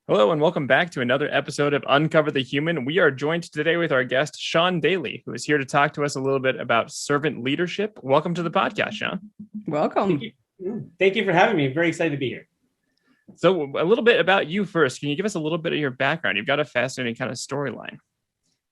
Hello and welcome back to another episode of Uncover the Human. We are joined today with our guest, Sean Daly, who is here to talk to us a little bit about servant leadership. Welcome to the podcast, Sean. Welcome. Thank you for having me. I'm very excited to be here. So a little bit about you first. Can you give us a little bit of your background? You've got a fascinating kind of storyline.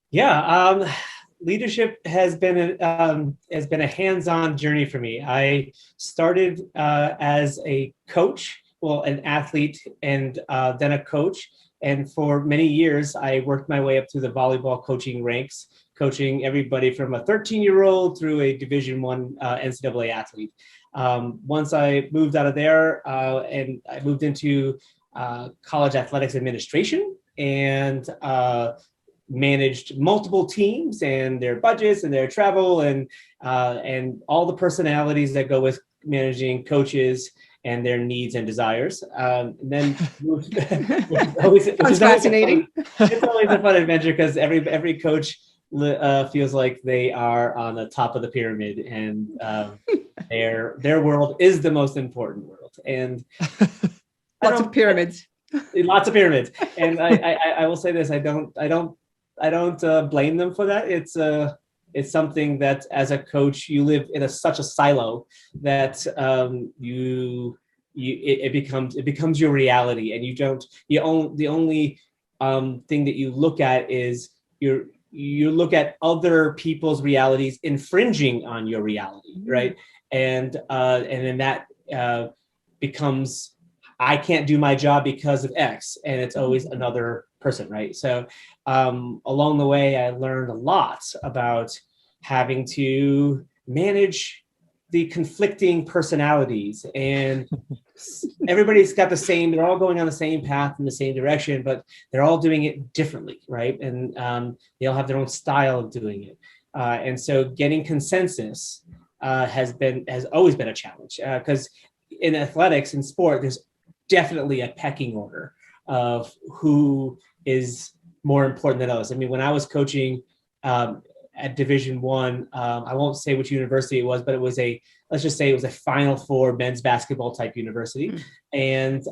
Yeah, leadership has been a hands-on journey for me. I started as a coach, an athlete, and then a coach. And for many years, I worked my way up through the volleyball coaching ranks, coaching everybody from a 13-year-old through a Division I NCAA athlete. Once I moved out of there and I moved into college athletics administration and managed multiple teams and their budgets and their travel and all the personalities that go with managing coaches and their needs and desires. And then which is fascinating. It's always a fun adventure because every coach feels like they are on the top of the pyramid, and their world is the most important world. And lots of pyramids. Lots of pyramids. And I will say this: I don't blame them for that. It's something that as a coach you live in such a silo that it becomes your reality, and the only thing that you look at is you look at other people's realities infringing on your reality, right? And then that becomes, I can't do my job because of X, and it's always another person, right? So along the way, I learned a lot about having to manage the conflicting personalities, and everybody's got they're all going on the same path in the same direction, but they're all doing it differently, right? And they all have their own style of doing it. And so getting consensus has always been a challenge, because in athletics and sport, there's definitely a pecking order of who is more important than others. I mean, when I was coaching at Division I won't say which university it was, but let's just say it was a Final Four men's basketball type university. And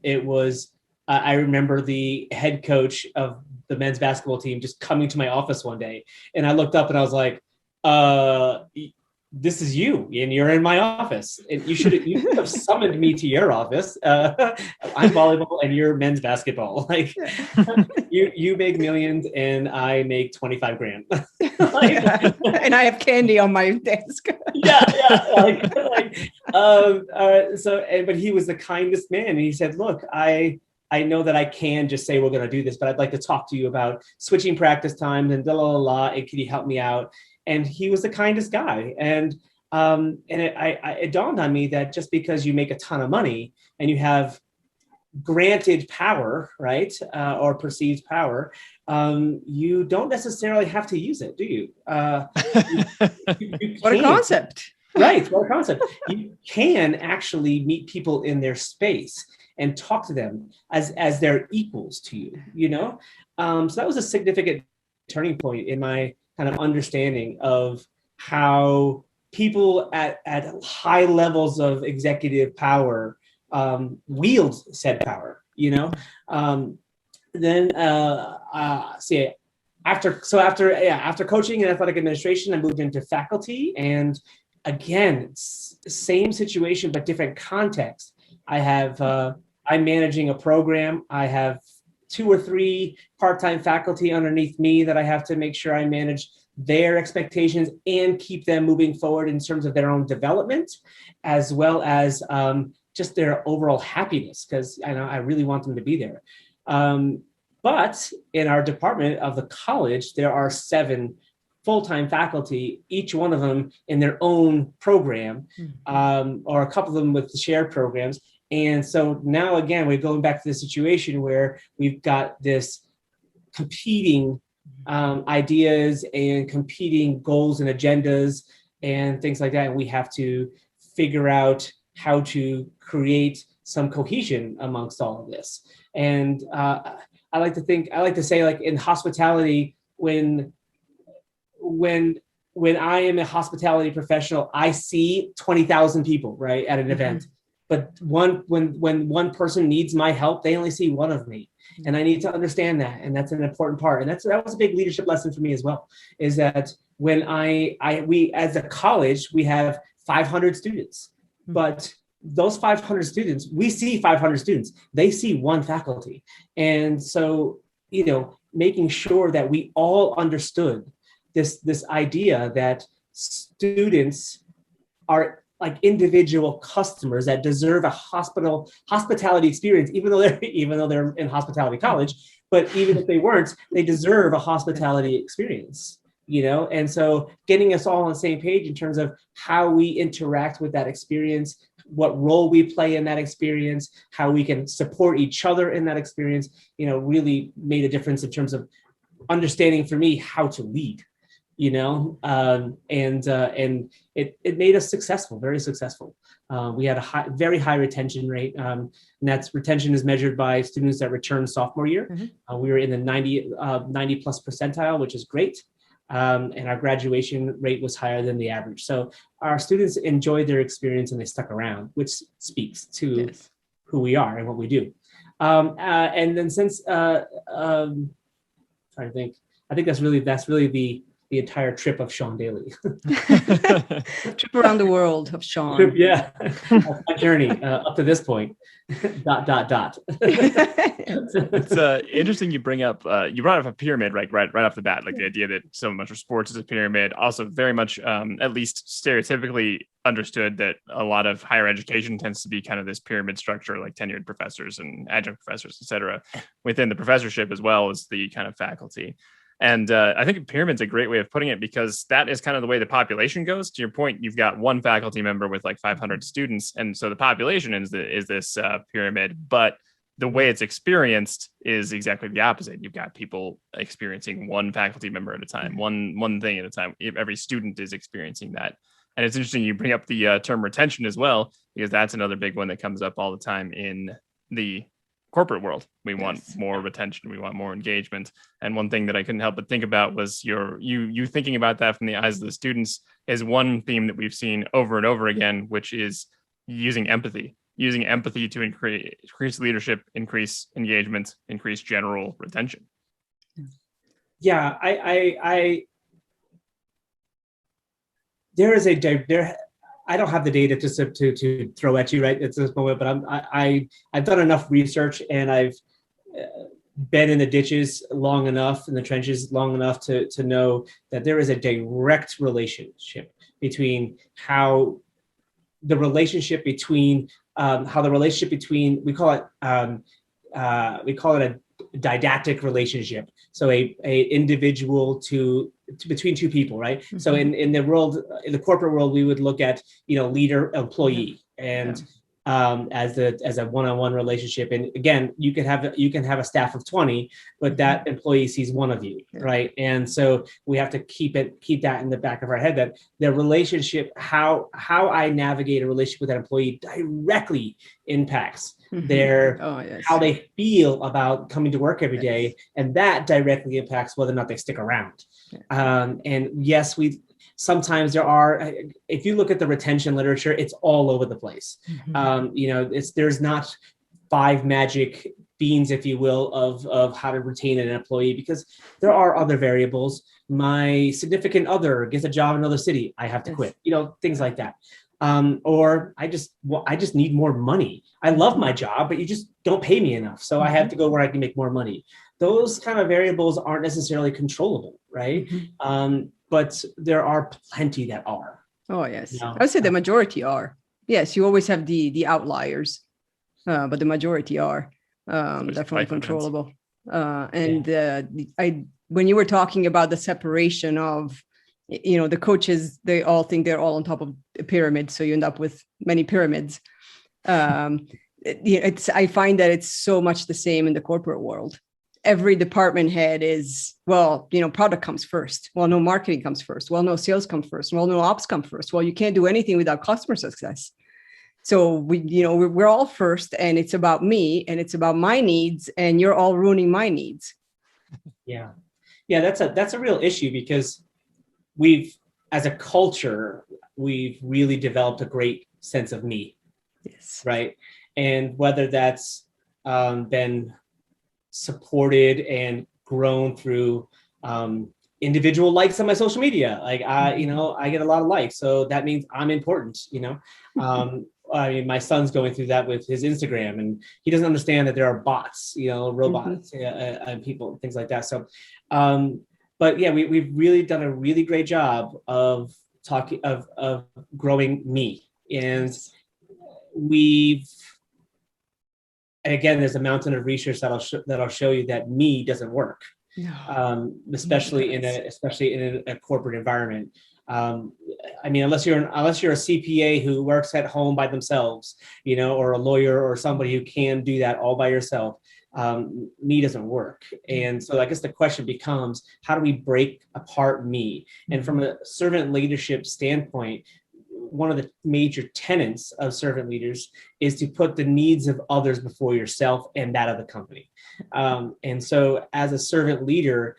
it was, I remember the head coach of the men's basketball team just coming to my office one day, and I looked up and I was like, this is you, and you're in my office. And you should have summoned me to your office. I'm volleyball and you're men's basketball. Like, you make millions and I make 25 grand. And I have candy on my desk. Yeah. But he was the kindest man, and he said, "Look, I know that I can just say we're going to do this, but I'd like to talk to you about switching practice times and and can you help me out?" And he was the kindest guy. And it dawned on me that just because you make a ton of money and you have granted power, right, or perceived power, you don't necessarily have to use it, do you? What a concept. Right, what a concept. You can actually meet people in their space and talk to them as their equals to you, you know? So that was a significant turning point in my kind of understanding of how people at high levels of executive power wield said power, you know? After coaching and athletic administration, I moved into faculty, and again, same situation, but different context. I'm managing a program. I have 2 or 3 part-time faculty underneath me that I have to make sure I manage their expectations and keep them moving forward in terms of their own development, as well as just their overall happiness, because I really want them to be there. But in our department of the college, there are 7 full-time faculty, each one of them in their own program, or a couple of them with shared programs. And so now, again, we're going back to the situation where we've got this competing ideas and competing goals and agendas and things like that. And we have to figure out how to create some cohesion amongst all of this. And I like to say, like in hospitality, when I am a hospitality professional, I see 20,000 people, right, at an event. but when one person needs my help, they only see one of me. And I need to understand that. And that's an important part. And that was a big leadership lesson for me as well, is that when we, as a college, we have 500 students, but those 500 students, we see 500 students, they see one faculty. And so, making sure that we all understood this idea that students are like individual customers that deserve a hospitality experience, even though they're in hospitality college, but even if they weren't, they deserve a hospitality experience, And so getting us all on the same page in terms of how we interact with that experience, what role we play in that experience, how we can support each other in that experience, really made a difference in terms of understanding for me how to lead. And it made us successful, very successful. We had a very high retention rate, and that's retention is measured by students that return sophomore year. Mm-hmm. We were in the 90 plus percentile, which is great. And our graduation rate was higher than the average. So our students enjoyed their experience and they stuck around, which speaks to who we are and what we do. And then since, trying to think, I think that's really the entire trip of Sean Daly. Trip around the world of Sean. Yeah, my journey up to this point. ... It's interesting you bring up you brought up a pyramid right off the bat, like the idea that so much of sports is a pyramid. Also very much at least stereotypically understood that a lot of higher education tends to be kind of this pyramid structure, like tenured professors and adjunct professors, etc., within the professorship as well as the kind of faculty. And I think pyramid's a great way of putting it, because that is kind of the way the population goes. To your point, you've got one faculty member with like 500 students. And so the population is this pyramid, but the way it's experienced is exactly the opposite. You've got people experiencing one faculty member at a time, one thing at a time. Every student is experiencing that. And it's interesting you bring up the term retention as well, because that's another big one that comes up all the time in the corporate world. We want more retention. We want more engagement. And one thing that I couldn't help but think about was you thinking about that from the eyes of the students is one theme that we've seen over and over again, which is using empathy to increase leadership, increase engagement, increase general retention. Yeah, I don't have the data to throw at you right at this moment, but I've done enough research and I've been in the ditches long enough, in the trenches long enough to know that there is a direct relationship between how the relationship between we call it a didactic relationship. So a individual between two people, right? Mm-hmm. So in the corporate world, we would look at, leader employee and as a one-on-one relationship. And again, you can have a staff of 20, but that employee sees one of you, right? And so we have to keep that in the back of our head, that the relationship, how I navigate a relationship with that employee directly impacts how they feel about coming to work every day, and that directly impacts whether or not they stick around. And yes, sometimes there are, if you look at the retention literature, it's all over the place. There's not 5 magic beans, if you will, of how to retain an employee, because there are other variables. My significant other gets a job in another city, I have to quit, things like that. Or I just need more money. I love my job, but you just don't pay me enough. So I have to go where I can make more money. Those kind of variables aren't necessarily controllable, right? But there are plenty that are. Oh, yes. I would say the majority are. Yes, you always have the outliers, but the majority are definitely controllable. When you were talking about the separation of, the coaches, they all think they're all on top of a pyramid, so you end up with many pyramids. I find that it's so much the same in the corporate world. Every department head is, product comes first. Well, no, marketing comes first. Well, no, sales come first. Well, no, ops come first. Well, you can't do anything without customer success. So we're all first, and it's about me, and it's about my needs, and you're all ruining my needs. Yeah, that's a real issue, because as a culture, we've really developed a great sense of me, Yes. right? And whether that's been supported and grown through individual likes on my social media. Like I get a lot of likes, so that means I'm important, I mean, my son's going through that with his Instagram, and he doesn't understand that there are bots, robots, and people, things like that. So, but yeah, we've really done a really great job of talking of growing me, and and again, there's a mountain of research that'll show you that me doesn't work. No. Especially in a corporate environment. I mean, unless you're a CPA who works at home by themselves, or a lawyer or somebody who can do that all by yourself, me doesn't work. And so I guess the question becomes, how do we break apart me? And from a servant leadership standpoint, one of the major tenets of servant leaders is to put the needs of others before yourself and that of the company. And so as a servant leader,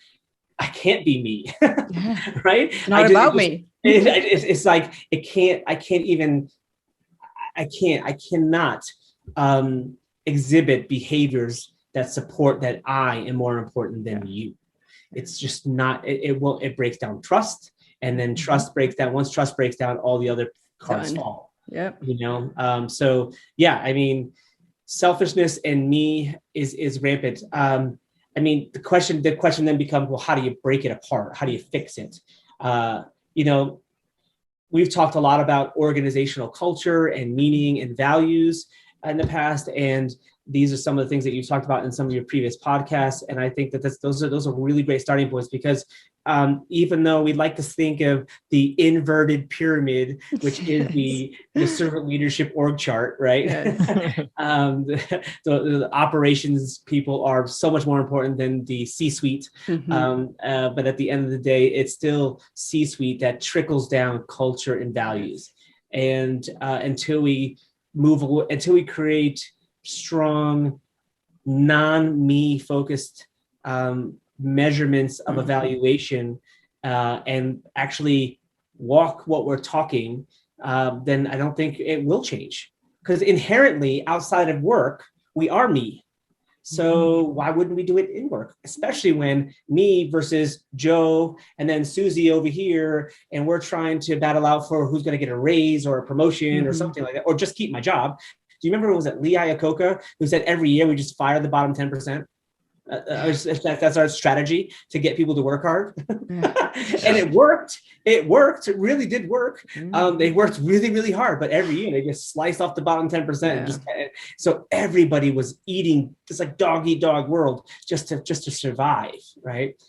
I can't be me, right? Not about me. It's like, I cannot exhibit behaviors that support that I am more important than you. It's just not, it breaks down trust. And then trust breaks down. Once trust breaks down, all the other cards fall. Yep. So yeah, I mean, selfishness in me is rampant. I mean, the question then becomes, well, how do you break it apart? How do you fix it? We've talked a lot about organizational culture and meaning and values in the past, and these are some of the things that you've talked about in some of your previous podcasts. And I think that those are really great starting points, because even though we'd like to think of the inverted pyramid, which is the servant leadership org chart, right? Yes. The operations people are so much more important than the C-suite. But at the end of the day, it's still C-suite that trickles down culture and values. And until we create strong, non-me focused measurements of evaluation and actually walk what we're talking, then I don't think it will change. Because inherently outside of work, we are me. So why wouldn't we do it in work? Especially when me versus Joe and then Susie over here, and we're trying to battle out for who's going to get a raise or a promotion or something like that, or just keep my job. Do you remember, was it Lee Iacocca who said every year we just fire the bottom 10%? That's our strategy to get people to work hard. And it worked. It really did work. They worked really, really hard, but every year they just sliced off the bottom 10%. So everybody was eating this like dog eat dog world just to survive, right?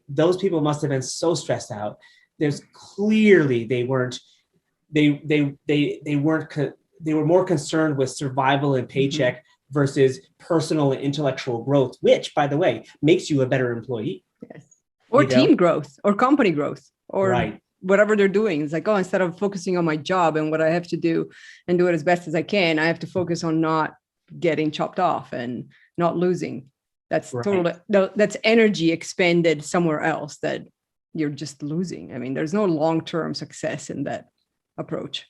Those people must have been so stressed out. There's clearly they were more concerned with survival and paycheck versus personal and intellectual growth, which, by the way, makes you a better employee. Yes. Or team growth or company growth or whatever they're doing. It's like, oh, instead of focusing on my job and what I have to do and do it as best as I can, I have to focus on not getting chopped off and not losing. That's that's energy expended somewhere else that you're just losing. I mean, there's no long-term success in that approach.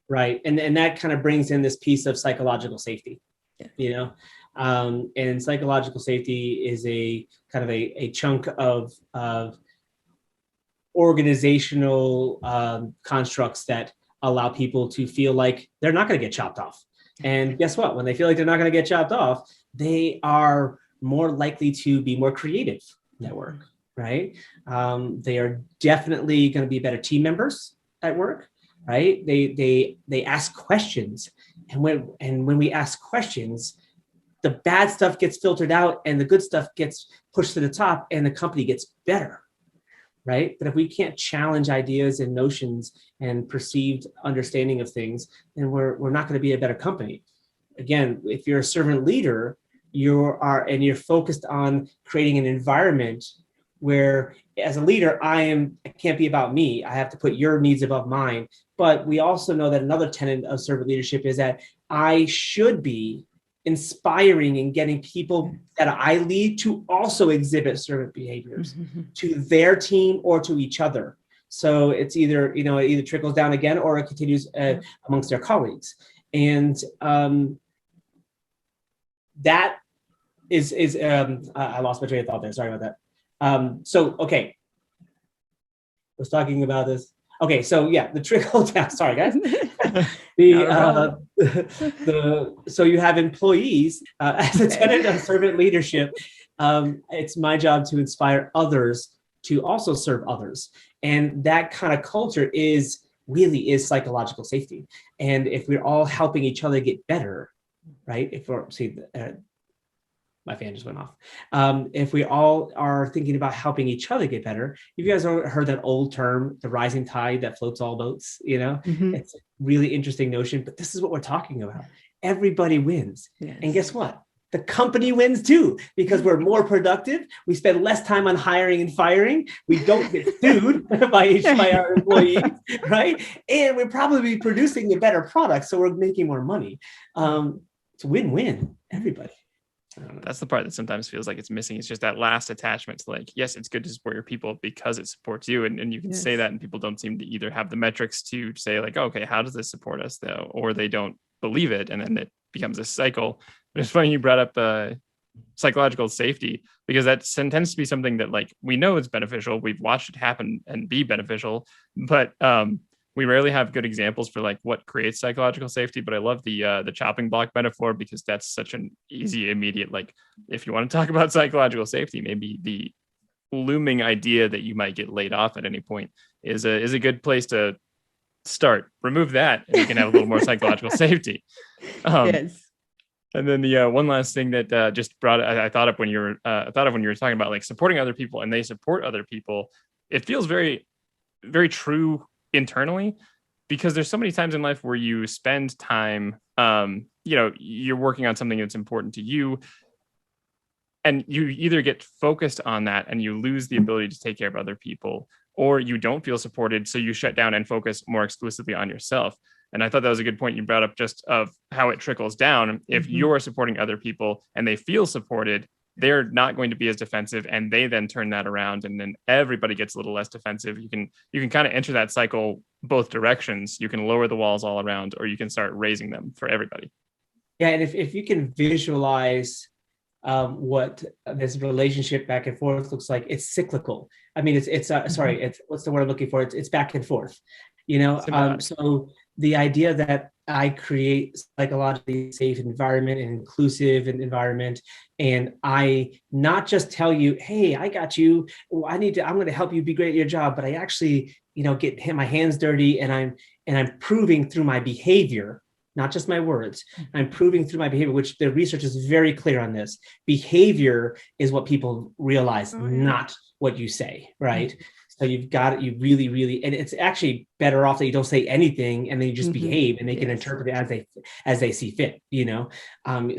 Right. And that kind of brings in this piece of psychological safety, and psychological safety is a kind of a chunk of organizational constructs that allow people to feel like they're not going to get chopped off. And guess what? When they feel like they're not going to get chopped off, they are more likely to be more creative at work, right? They are definitely going to be better team members at work. Right? They ask questions, and when we ask questions, the bad stuff gets filtered out and the good stuff gets pushed to the top, and the company gets better, right? But if we can't challenge ideas and notions and perceived understanding of things, then we're not going to be a better company. Again, if you're a servant leader, you're focused on creating an environment where, as a leader, it can't be about me. I have to put your needs above mine. But we also know that another tenet of servant leadership is that I should be inspiring and getting people that I lead to also exhibit servant behaviors to their team or to each other. So it's either, it either trickles down again or it continues amongst their colleagues. And that is I lost my train of thought there. Sorry about that. So, okay. I was talking about this. Okay, so yeah, the trickle down. Sorry, guys. So you have employees as a tenet of servant leadership. It's my job to inspire others to also serve others, and that kind of culture really is psychological safety. And if we're all helping each other get better, right? If we're my fan just went off. If we all are thinking about helping each other get better, you guys heard that old term, the rising tide that floats all boats, It's a really interesting notion, but this is what we're talking about. Everybody wins. Yes. And guess what? The company wins too, because we're more productive. We spend less time on hiring and firing. We don't get sued by our employees, right? And we're probably producing a better product, so we're making more money. It's a win-win, everybody. That's the part that sometimes feels like it's missing. It's just that last attachment to like, yes, it's good to support your people because it supports you. And you can say that, and people don't seem to either have the metrics to say like, okay, how does this support us though? Or they don't believe it. And then it becomes a cycle. But it's funny you brought up psychological safety, because that tends to be something that like, we know it's beneficial. We've watched it happen and be beneficial, but we rarely have good examples for like what creates psychological safety. But I love the chopping block metaphor, because that's such an easy, immediate, like if you want to talk about psychological safety, maybe the looming idea that you might get laid off at any point is a good place to start. Remove that, and you can have a little more psychological safety. Yes. And then the one last thing that just brought I thought of when you were talking about like supporting other people, and they support other people. It feels very, very true internally, because there's so many times in life where you spend time, you're working on something that's important to you, and you either get focused on that and you lose the ability to take care of other people, or you don't feel supported, so you shut down and focus more exclusively on yourself. And I thought that was a good point you brought up, just of how it trickles down. If you're supporting other people and they feel supported, they're not going to be as defensive, and they then turn that around, and then everybody gets a little less defensive. You can kind of enter that cycle both directions. You can lower the walls all around, or you can start raising them for everybody. Yeah, and if you can visualize what this relationship back and forth looks like, it's cyclical. I mean, it's what's the word I'm looking for? It's back and forth, so the idea that I create psychologically safe environment and inclusive environment, and I not just tell you, hey, I got you, I'm going to help you be great at your job, but I actually, get my hands dirty, and I'm proving through my behavior, not just my words. I'm proving through my behavior, which the research is very clear on this. Behavior is what people realize, not what you say, right? So you've got it, you really, really, and it's actually better off that you don't say anything, and then you just behave, and they can interpret it as they see fit,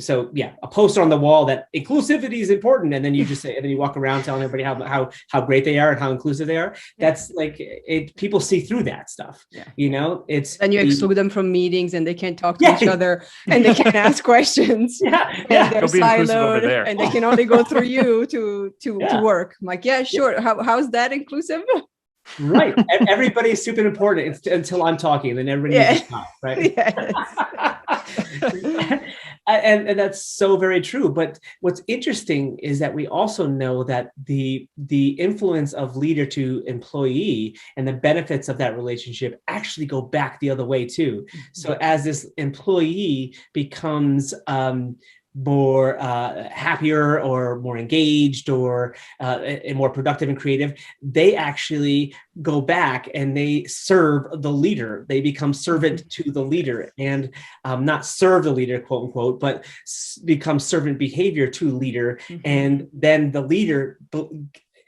So yeah, a poster on the wall that inclusivity is important, and then you just say, and then you walk around telling everybody how great they are and how inclusive they are. That's like it. People see through that stuff, It's and you exclude them from meetings, and they can't talk to each other, and they can't ask questions. And they're siloed, and they can only go through you to work. I'm like, sure. How's that inclusive? Right. Everybody's super important until I'm talking, and then everybody needs to stop, right? Yes. and that's so very true. But what's interesting is that we also know that the influence of leader to employee and the benefits of that relationship actually go back the other way too. So as this employee becomes more happier or more engaged or more productive and creative, they actually go back and they serve the leader. They become servant to the leader, and not serve the leader, quote unquote, but become servant behavior to leader. And then the leader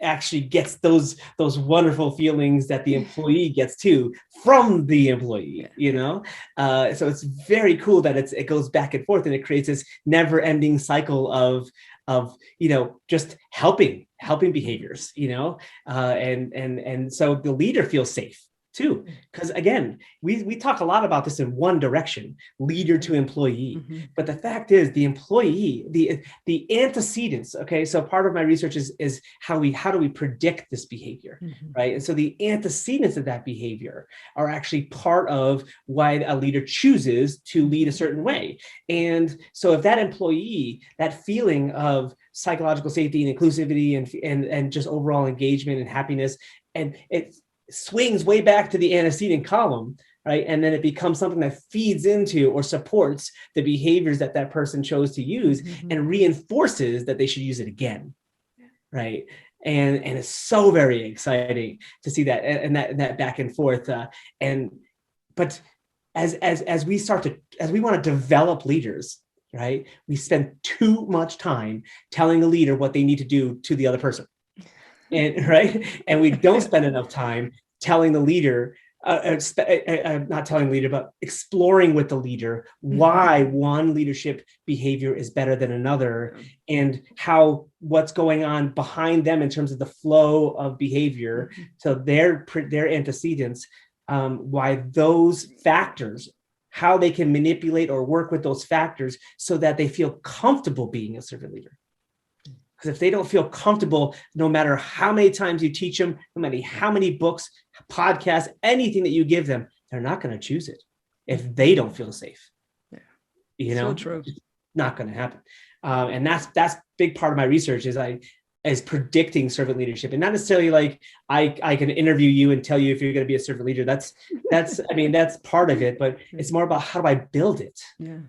actually gets those wonderful feelings that the employee gets too from the employee, so it's very cool that it goes back and forth, and it creates this never-ending cycle of just helping behaviors, and so the leader feels safe too. Because again, we talk a lot about this in one direction, leader to employee. But the fact is the employee, the antecedents, okay? So part of my research is how do we predict this behavior, right? And so the antecedents of that behavior are actually part of why a leader chooses to lead a certain way. And so if that employee, that feeling of psychological safety and inclusivity and just overall engagement and happiness, and it swings way back to the antecedent column, right? And then it becomes something that feeds into or supports the behaviors that that person chose to use and reinforces that they should use it again, right? And it's so very exciting to see that and that back and forth. But as we want to develop leaders, right? We spend too much time telling a leader what they need to do to the other person. And we don't spend enough time telling the leader, not telling the leader, but exploring with the leader why one leadership behavior is better than another, and what's going on behind them in terms of the flow of behavior, so their antecedents, why those factors, how they can manipulate or work with those factors so that they feel comfortable being a servant leader. Because if they don't feel comfortable, no matter how many times you teach them, no matter how many books, podcasts, anything that you give them, they're not going to choose it if they don't feel safe. Yeah. You know, so true. It's not going to happen. And that's big part of my research is predicting servant leadership, and not necessarily like I can interview you and tell you if you're going to be a servant leader. That's I mean, that's part of it, but it's more about how do I build it? Yeah.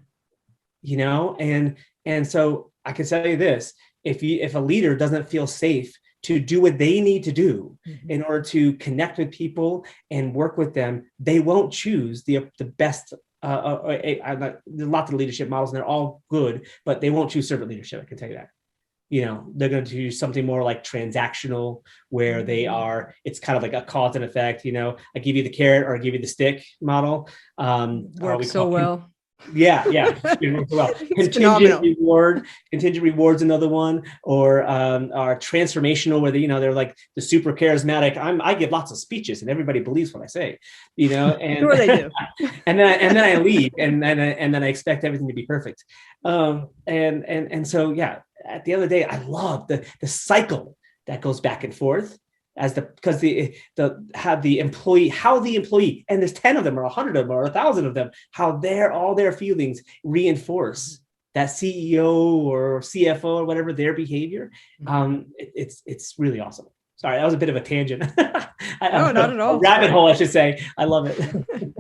You know, and so I can tell you this. If a leader doesn't feel safe to do what they need to do in order to connect with people and work with them, they won't choose the best. Lots of leadership models, and they're all good, but they won't choose servant leadership. I can tell you that. You know, they're going to choose something more like transactional, where it's kind of like a cause and effect. You know, I give you the carrot or I give you the stick model. Works so well. Yeah. Well, contingent rewards, another one, or transformational, where they're like the super charismatic. I give lots of speeches and everybody believes what I say, you know, and sure they do. and then I leave and then I expect everything to be perfect. And so yeah, at the end of the day, I love the cycle that goes back and forth. Because how the employee, and there's 10 of them or 100 of them or 1,000 of them, how all their feelings reinforce that CEO or CFO or whatever their behavior. It's really awesome. Sorry, that was a bit of a tangent. No, not at all. A rabbit hole, I should say. I love it.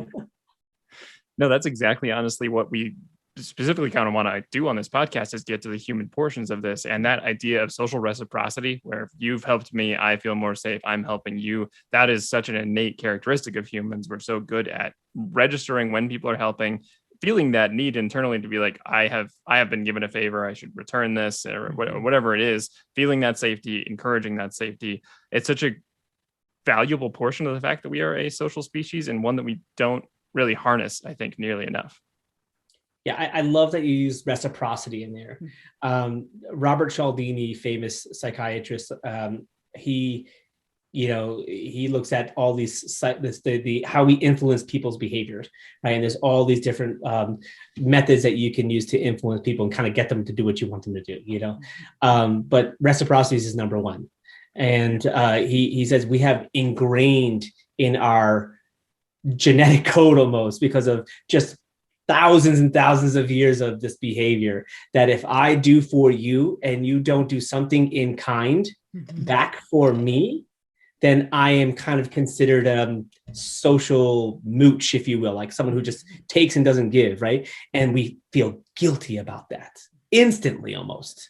No, that's exactly honestly what we specifically kind of want to do on this podcast, is get to the human portions of this, and that idea of social reciprocity, where if you've helped me, I feel more safe, I'm helping you. That is such an innate characteristic of humans. We're so good at registering when people are helping, feeling that need internally to be like, I have been given a favor, I should return this, or whatever it is, feeling that safety, encouraging that safety. It's such a valuable portion of the fact that we are a social species, and one that we don't really harness, I think, nearly enough. Yeah, I love that you use reciprocity in there. Robert Cialdini, famous psychiatrist, he looks at all these how we influence people's behaviors, right? And there's all these different methods that you can use to influence people and kind of get them to do what you want them to do, you know. But reciprocity is number one, and he says we have ingrained in our genetic code almost, because of just thousands and thousands of years of this behavior, that if I do for you and you don't do something in kind back for me, then I am kind of considered a social mooch, if you will, like someone who just takes and doesn't give, right? And we feel guilty about that almost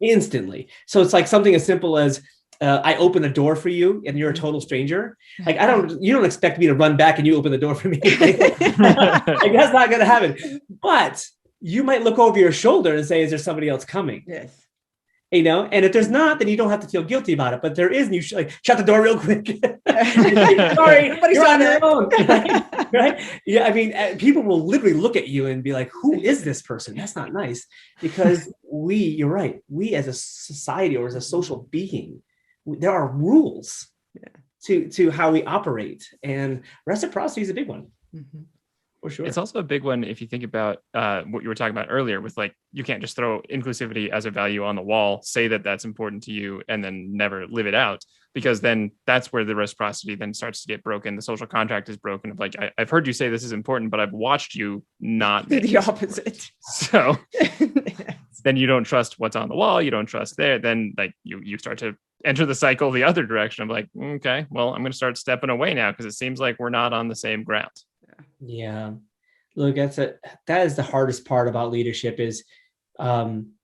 instantly. So it's like something as simple as I open a door for you and you're a total stranger. Like you don't expect me to run back and you open the door for me. Like, that's not going to happen. But you might look over your shoulder and say, is there somebody else coming? Yes. You know, and if there's not, then you don't have to feel guilty about it. But there is, and you shut the door real quick. Sorry, you're on your own. Right? Yeah, I mean, people will literally look at you and be like, who is this person? That's not nice. Because you're right, we as a society or as a social being, there are rules. to how we operate. And reciprocity is a big one. Mhm. For sure. It's also a big one if you think about what you were talking about earlier with like, you can't just throw inclusivity as a value on the wall, say that that's important to you, and then never live it out, because then that's where the reciprocity then starts to get broken. The social contract is broken of like, I've heard you say this is important, but I've watched you not Do make the this opposite. important. So then you don't trust what's on the wall. You don't trust there. Then like you start to enter the cycle the other direction of like, okay, well, I'm going to start stepping away now because it seems like we're not on the same ground. Yeah. Look, that is the hardest part about leadership is, again,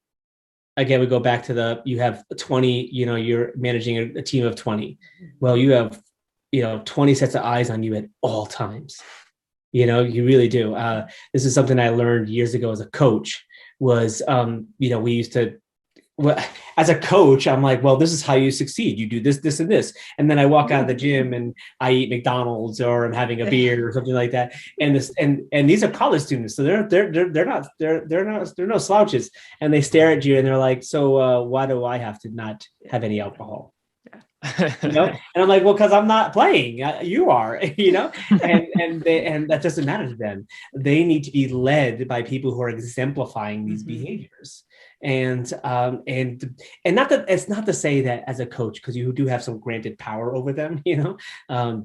we go back to you have 20, you're managing a team of 20. Well, you have, 20 sets of eyes on you at all times. You really do. This is something I learned years ago as a coach was, we used to, well, as a coach, I'm like, well, this is how you succeed. You do this, this, and this. And then I walk out of the gym and I eat McDonald's or I'm having a beer or something like that. And these are college students. So they're no slouches. And they stare at you and they're like, so why do I have to not have any alcohol? And I'm like, well, because I'm not playing. You are, and that doesn't matter to them. They need to be led by people who are exemplifying these behaviors. And not that it's not to say that as a coach, because you do have some granted power over them,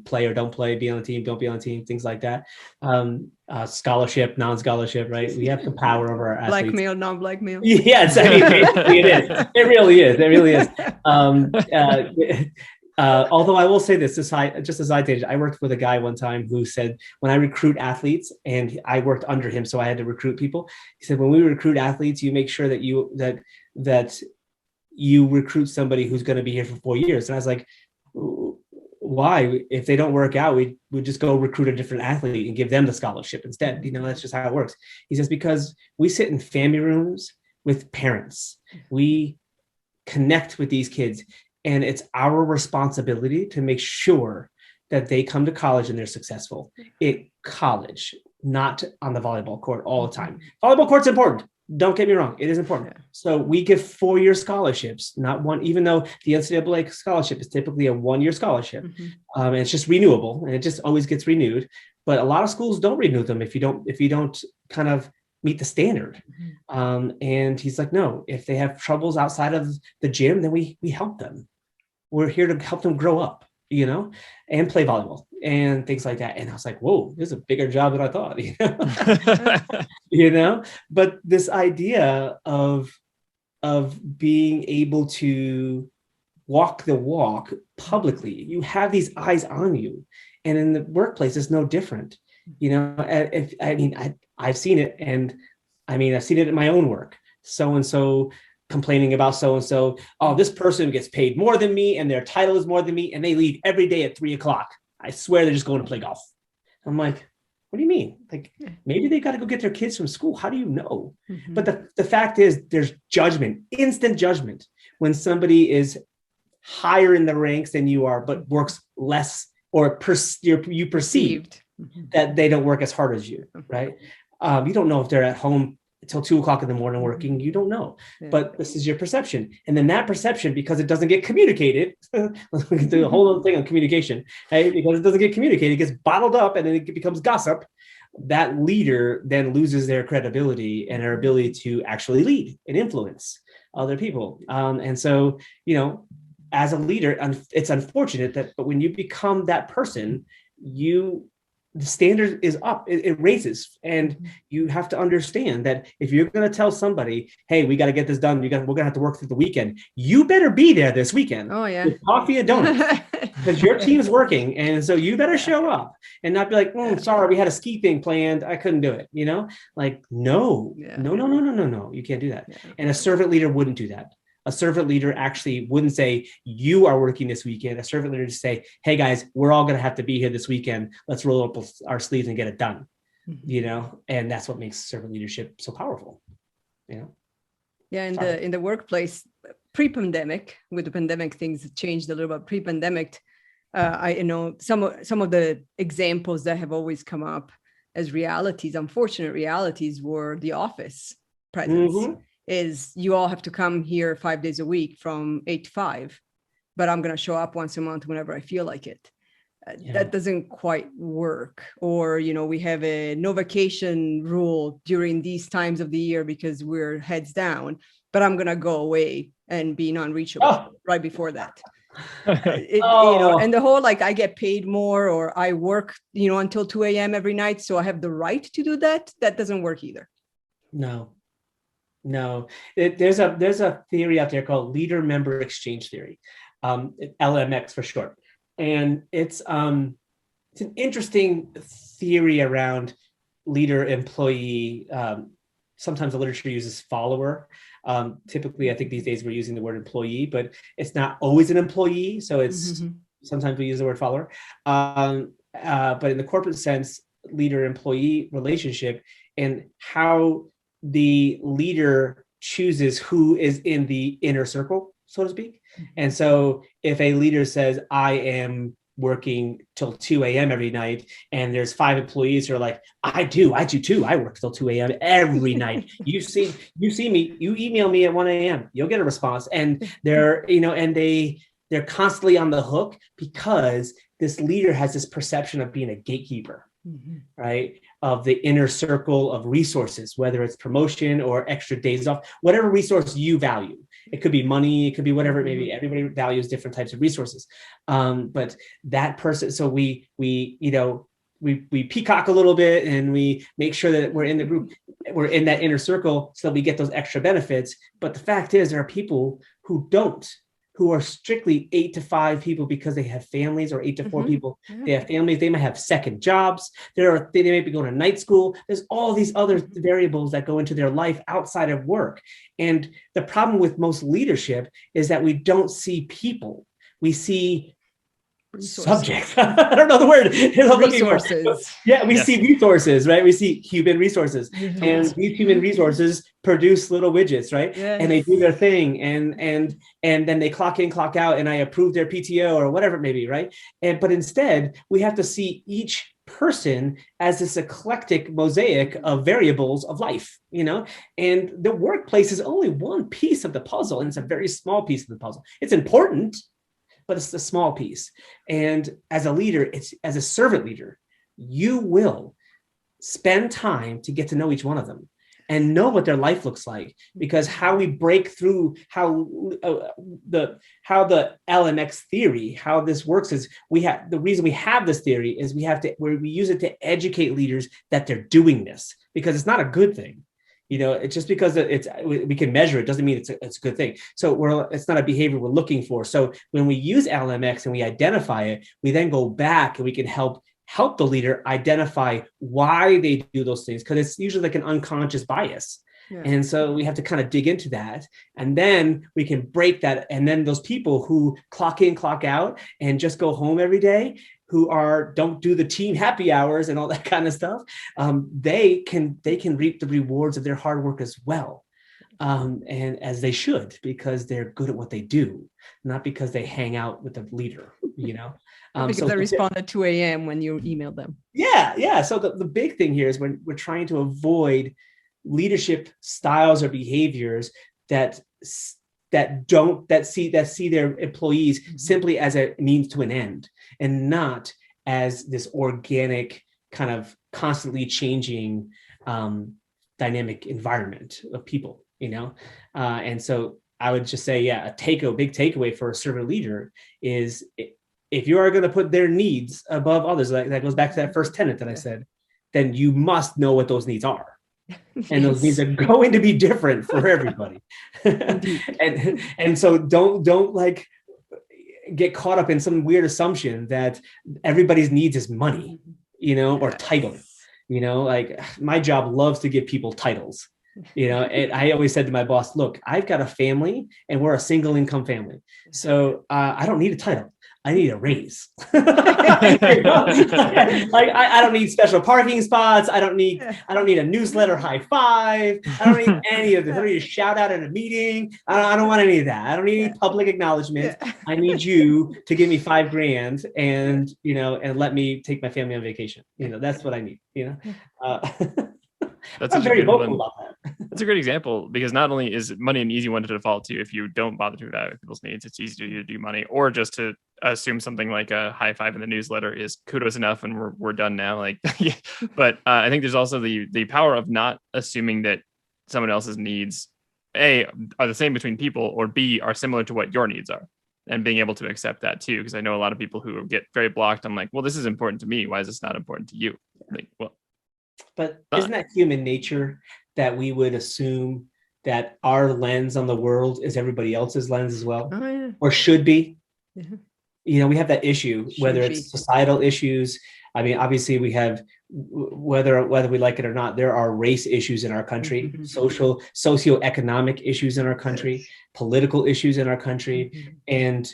play or don't play, be on the team, don't be on the team, things like that. Scholarship, non-scholarship, right? We have the power over our athletes. Blackmail, non-blackmail. Yes, basically it is. It really is. Although I will say this, just as I did, I worked with a guy one time who said, when I recruit athletes, and I worked under him, so I had to recruit people. He said, when we recruit athletes, you make sure that you recruit somebody who's going to be here for 4 years. And I was like, why? If they don't work out, we would just go recruit a different athlete and give them the scholarship instead. That's just how it works. He says, because we sit in family rooms with parents, we connect with these kids. And it's our responsibility to make sure that they come to college and they're successful at college, not on the volleyball court all the time. Volleyball court's important. Don't get me wrong. It is important. Yeah. So we give 4-year scholarships, not one, even though the NCAA scholarship is typically a 1-year scholarship. And it's just renewable and it just always gets renewed. But a lot of schools don't renew them if you don't kind of meet the standard. And he's like, no, if they have troubles outside of the gym, then we help them. We're here to help them grow up, and play volleyball and things like that. And I was like, whoa, this is a bigger job than I thought, but this idea of being able to walk the walk publicly, you have these eyes on you, and in the workplace, it's no different. I've seen it, and I've seen it in my own work. So-and-so complaining about so-and-so, oh, this person gets paid more than me and their title is more than me, and they leave every day at 3:00. I swear they're just going to play golf. I'm like, what do you mean? Like, maybe they got to go get their kids from school. How do you know? But the fact is, there's judgment, instant judgment, when somebody is higher in the ranks than you are, but works less, or you perceived that they don't work as hard as you, right? You don't know if they're at home until 2:00 in the morning working. You don't know, but this is your perception. And then that perception, because it doesn't get communicated, the whole other thing on communication, right? Because it doesn't get communicated, it gets bottled up and then it becomes gossip. That leader then loses their credibility and their ability to actually lead and influence other people. And so, as a leader, it's unfortunate but when you become that person, the standard is up, it raises. And you have to understand that if you're going to tell somebody, hey, we got to get this done, we're going to have to work through the weekend, you better be there this weekend. Oh yeah. With coffee and donuts, because your team's working. And so you better show up and not be like, sorry, we had a ski thing planned, I couldn't do it. Like, no, you can't do that. Yeah. And a servant leader wouldn't do that. A servant leader actually wouldn't say, you are working this weekend. A servant leader would say, hey guys, we're all going to have to be here this weekend. Let's roll up our sleeves and get it done. And that's what makes servant leadership so powerful. Yeah. In the workplace, pre-pandemic, with the pandemic, things changed a little bit. Pre-pandemic, some of the examples that have always come up as realities, unfortunate realities, were the office presence. Is you all have to come here 5 days a week from 8 to 5. but I'm going to show up once a month whenever I feel like it. Yeah. That doesn't quite work. Or, we have a no vacation rule during these times of the year because we're heads down, but I'm going to go away and be non-reachable right before that. And the whole, like, I get paid more, or I work, until 2 a.m. every night, so I have the right to do that. That doesn't work either. No. There's a theory out there called leader member exchange theory, LMX for short. And it's an interesting theory around leader employee. Sometimes the literature uses follower. Typically, I think these days we're using the word employee, but it's not always an employee. So it's sometimes we use the word follower. But in the corporate sense, leader employee relationship and how the leader chooses who is in the inner circle, so to speak. And so if a leader says, I am working till 2 a.m. every night, and there's 5 employees who are like, I do too. I work till 2 a.m. every night. You see me, you email me at 1 a.m. You'll get a response. And they're constantly on the hook because this leader has this perception of being a gatekeeper, right? Of the inner circle of resources, whether it's promotion or extra days off, whatever resource you value. It could be money, it could be whatever it may be. Everybody values different types of resources. But that person, so we peacock a little bit and we make sure that we're in the group, we're in that inner circle so that we get those extra benefits. But the fact is, there are people who are strictly 8 to 5 people because they have families, or 8 to 4 people. They have families. They might have second jobs. They may be going to night school. There's all these other variables that go into their life outside of work. And the problem with most leadership is that we don't see people. We see subjects. I don't know the word. Resources. Yeah, we see resources, right? We see human resources, and these human resources produce little widgets, right? Yes. And they do their thing, and then they clock in, clock out, and I approve their PTO or whatever it may be, right? But instead, we have to see each person as this eclectic mosaic of variables of life, and the workplace is only one piece of the puzzle, and it's a very small piece of the puzzle. It's important, but it's the small piece. And as a leader, as a servant leader, you will spend time to get to know each one of them and know what their life looks like, because how we break through how the LMX theory, how this works is the reason we have this theory is we use it to educate leaders that they're doing this, because it's not a good thing. It's just because we can measure it doesn't mean it's a good thing. So it's not a behavior we're looking for. So when we use LMX and we identify it, we then go back and we can help the leader identify why they do those things, because it's usually like an unconscious bias. Yeah. And so we have to kind of dig into that, and then we can break that. And then those people who clock in, clock out, and just go home every day, who don't do the team happy hours and all that kind of stuff, they can reap the rewards of their hard work as well, and as they should, because they're good at what they do, not because they hang out with the leader. Because they respond at 2 a.m. when you email them. Yeah. So the big thing here is when we're trying to avoid leadership styles or behaviors that see their employees simply as a means to an end, and not as this organic kind of constantly changing dynamic environment of people, and so I would just say, a big takeaway for a servant leader is, if you are going to put their needs above others, that goes back to that first tenet that I said, then you must know what those needs are. And those needs are going to be different for everybody. and so don't like get caught up in some weird assumption that everybody's needs is money, or title. Like my job loves to give people titles. And I always said to my boss, look, I've got a family and we're a single income family. So I don't need a title. I need a raise. I don't need special parking spots. I don't need a newsletter high five. I don't need any of this. I don't need a shout out at a meeting. I don't want any of that. I don't need any public acknowledgement. I need you to give me $5,000 and let me take my family on vacation. That's what I need. That's I'm such a very good vocal one. about that. That's a great example because not only is money an easy one to default to if you don't bother to evaluate people's needs, it's easy to do money, or just to assume something like a high five in the newsletter is kudos enough and we're done now. Like, yeah. But I think there's also the power of not assuming that someone else's needs A are the same between people, or B are similar to what your needs are, and being able to accept that too. Because I know a lot of people who get very blocked. I'm like, well, this is important to me. Why is this not important to you? Like, well, But isn't that human nature that we would assume that our lens on the world is everybody else's lens as well, or should be? Yeah. We have that issue, whether it's societal issues. I mean, obviously we have, whether we like it or not, there are race issues in our country, socioeconomic issues in our country, political issues in our country. And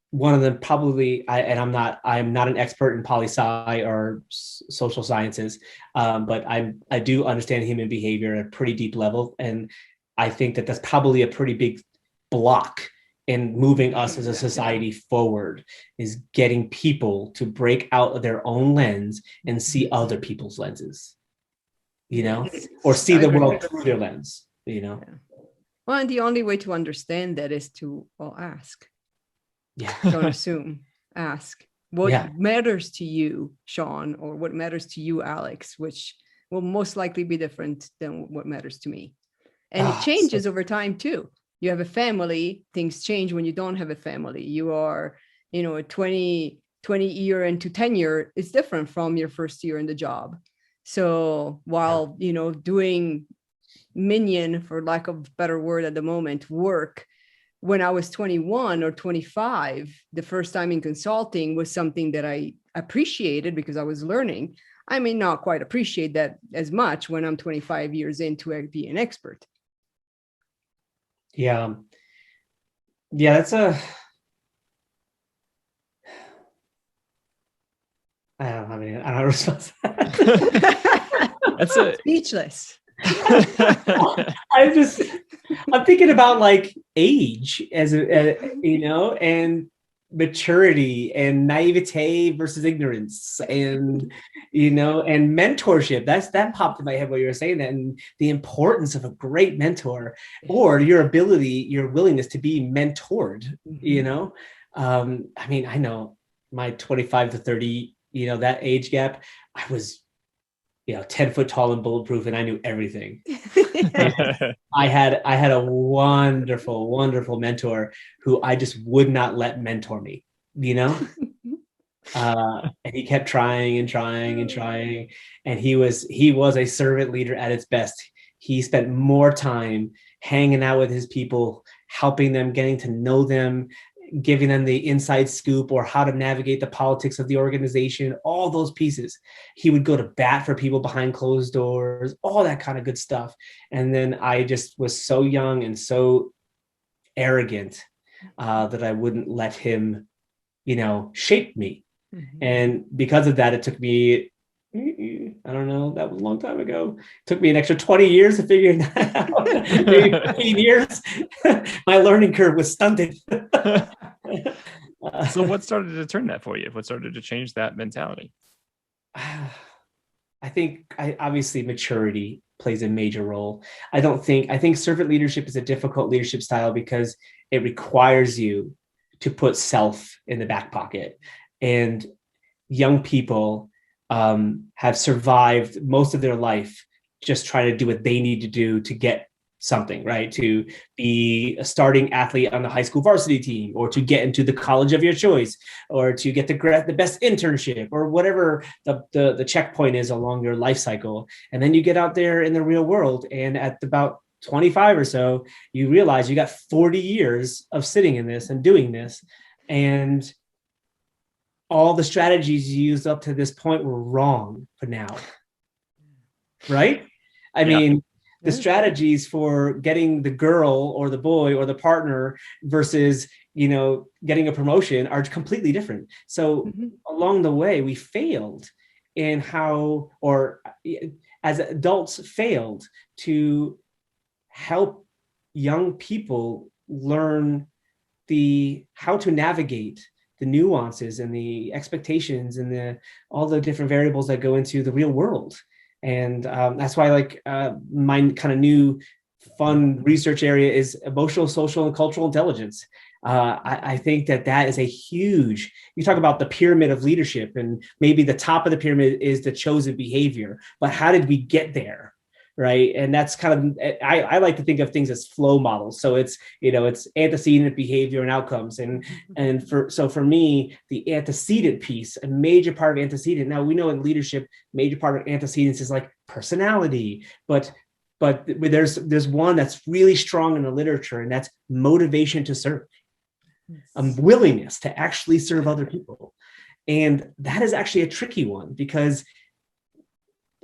one of them probably, I'm not an expert in poli-sci or social sciences, but I do understand human behavior at a pretty deep level. And I think that that's probably a pretty big block in moving us as a society forward, is getting people to break out of their own lens and see other people's lenses, or see the world through their lens, Yeah. Well, and the only way to understand that is to, ask. Yeah. Don't assume. Ask. What matters to you, Sean, or what matters to you, Alex, which will most likely be different than what matters to me. And it changes over time too. You have a family, things change when you don't have a family. You are, a 20 year into tenure is different from your first year in the job. So while, doing minion, for lack of a better word at the moment, work, when I was 21 or 25, the first time in consulting was something that I appreciated because I was learning. I may not quite appreciate that as much when I'm 25 years into being an expert. Yeah. That's I don't have any, I don't have a response. That's speechless. I'm thinking about like age as and maturity and naivete versus ignorance, and and mentorship. That popped in my head while you were saying that, and the importance of a great mentor, or your willingness to be mentored. I mean, I know my 25 to 30, that age gap, I was 10 foot tall and bulletproof, and I knew everything. I had a wonderful, wonderful mentor who I just would not let mentor me, and he kept trying and trying and trying. And he was a servant leader at its best. He spent more time hanging out with his people, helping them, getting to know them, giving them the inside scoop, or how to navigate the politics of the organization, all those pieces. He would go to bat for people behind closed doors, all that kind of good stuff. And then I just was so young and so arrogant that I wouldn't let him, shape me. And because of that, it took me, I don't know, that was a long time ago. It took me an extra 20 years to figure that out. Maybe 15 years. My learning curve was stunted. So what started to turn that for you? What started to change that mentality? I think obviously maturity plays a major role. I think servant leadership is a difficult leadership style because it requires you to put self in the back pocket. And young people have survived most of their life just trying to do what they need to do to get something, right? To be a starting athlete on the high school varsity team, or to get into the college of your choice, or to get the best internship, or whatever the checkpoint is along your life cycle. And then you get out there in the real world, and at about 25 or so, you realize you got 40 years of sitting in this and doing this. And all the strategies you used up to this point were wrong for now. Right? I mean, the strategies for getting the girl or the boy or the partner versus, getting a promotion are completely different. So along the way, we failed in as adults failed to help young people learn how to navigate the nuances and the expectations and all the different variables that go into the real world. And that's why my kind of new fun research area is emotional, social, and cultural intelligence. I think that is a huge, you talk about the pyramid of leadership, and maybe the top of the pyramid is the chosen behavior, but how did we get there? Right. And that's kind of, I like to think of things as flow models. So it's antecedent behavior and outcomes. And for me, the antecedent piece, a major part of antecedent. Now we know in leadership, major part of antecedents is like personality, but there's one that's really strong in the literature, and that's motivation to serve, willingness to actually serve other people. And that is actually a tricky one, because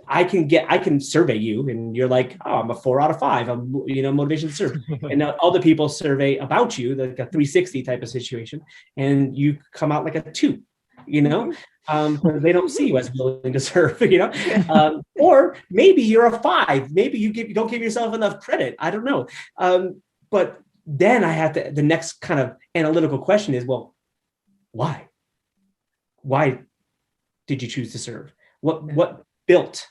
I can survey you and you're like, oh, I'm a 4 out of 5. I'm, motivation to serve. And now other people survey about you, like a 360 type of situation, and you come out like a 2, they don't see you as willing to serve, or maybe you're a 5. Maybe you don't give yourself enough credit. I don't know. But then the next kind of analytical question is, well, why? Why did you choose to serve? What built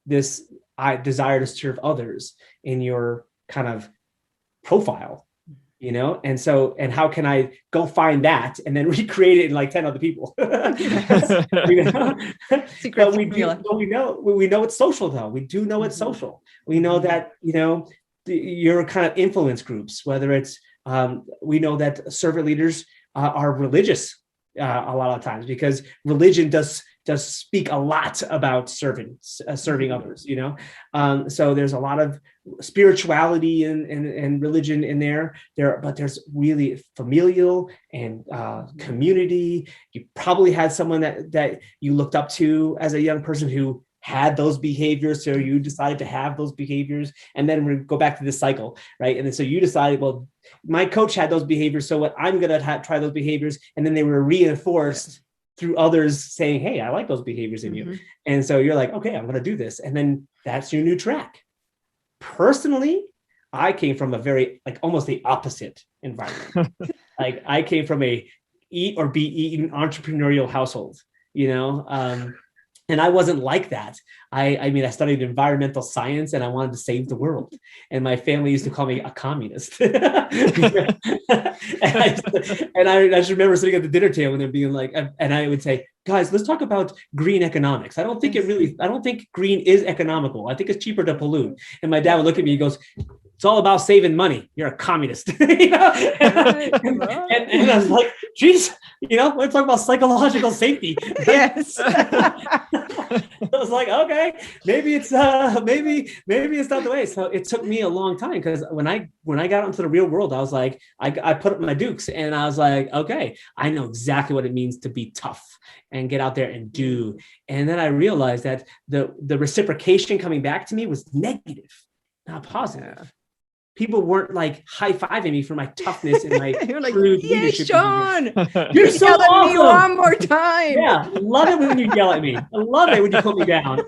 this desire to serve others in your kind of profile, and how can I go find that and then recreate it in like 10 other people? But we know it's social, though. We do know it's social. We know that, your kind of influence groups, whether it's, we know that servant leaders are religious a lot of times, because religion does speak a lot about serving others, so there's a lot of spirituality and religion in there, but there's really familial and community. You probably had someone that you looked up to as a young person who had those behaviors, so you decided to have those behaviors, and then we go back to this cycle, right? And then so you decided, well, my coach had those behaviors, so what, I'm going to try those behaviors, and then they were reinforced through others saying, hey, I like those behaviors in you. And so you're like, okay, I'm going to do this. And then that's your new track. Personally, I came from a very, almost the opposite environment. I came from a eat or be eaten entrepreneurial household, and I wasn't like that. I studied environmental science, and I wanted to save the world. And my family used to call me a communist. and I just remember sitting at the dinner table and they're being like, and I would say, guys, let's talk about green economics. I don't think green is economical. I think it's cheaper to pollute. And my dad would look at me and goes, it's all about saving money. You're a communist. And I was like, geez, let's talk about psychological safety. Yes. I was like, okay, maybe it's not the way. So it took me a long time, because when I got out into the real world, I was like, I put up my dukes, and I was like, okay, I know exactly what it means to be tough and get out there and do. And then I realized that the reciprocation coming back to me was negative, not positive. Yeah. People weren't like high-fiving me for my toughness and my you're like, yeah, Sean, you're so yell awesome. at me one more time. Yeah, love it when you yell at me. I love it when you put me down.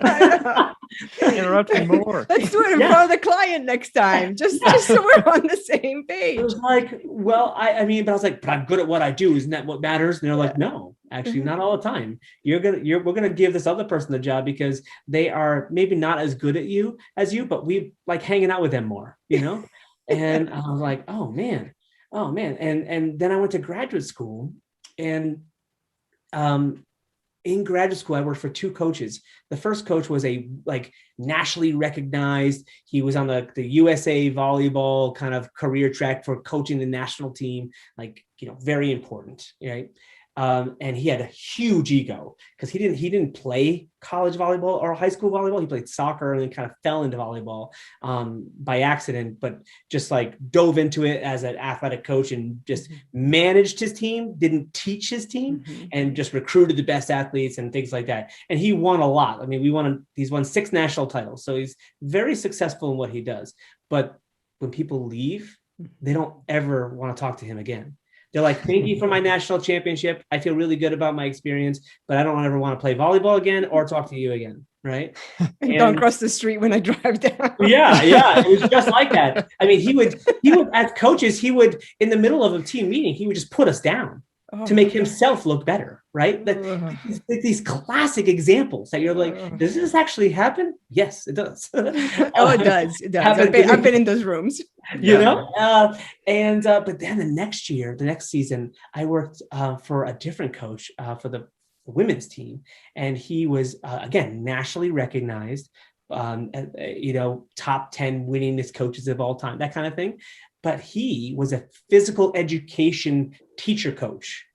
Interrupt me more. Let's do it in front of the client next time, just so we're on the same page. It was like, well, but I was like, but I'm good at what I do. Isn't that what matters? And they're like, no, actually, not all the time. We're gonna give this other person the job because they are maybe not as good at you as you, but we like hanging out with them more, And I was like, oh man. And then I went to graduate school, and in graduate school, I worked for 2 coaches. The first coach was a nationally recognized. He was on the USA volleyball kind of career track for coaching the national team, very important, right? And he had a huge ego, because he didn't play college volleyball or high school volleyball. He played soccer and then kind of fell into volleyball by accident, but just dove into it as an athletic coach and just managed his team, didn't teach his team, and just recruited the best athletes and things like that. And he won a lot. I mean, he's won 6 national titles. So he's very successful in what he does. But when people leave, they don't ever want to talk to him again. They're like, thank you for my national championship. I feel really good about my experience, but I don't ever want to play volleyball again or talk to you again. Right. And don't cross the street when I drive down. Yeah. It was just like that. I mean, he would, as coaches, in the middle of a team meeting, he would just put us down. to make himself look better, right? These classic examples that you're like, does this actually happen? Yes, it does. Oh, it does. It does. I've been in those rooms. You know, but then the next season, I worked for a different coach for the women's team, and he was again nationally recognized, top 10 winningest coaches of all time, that kind of thing. But he was a physical education teacher coach,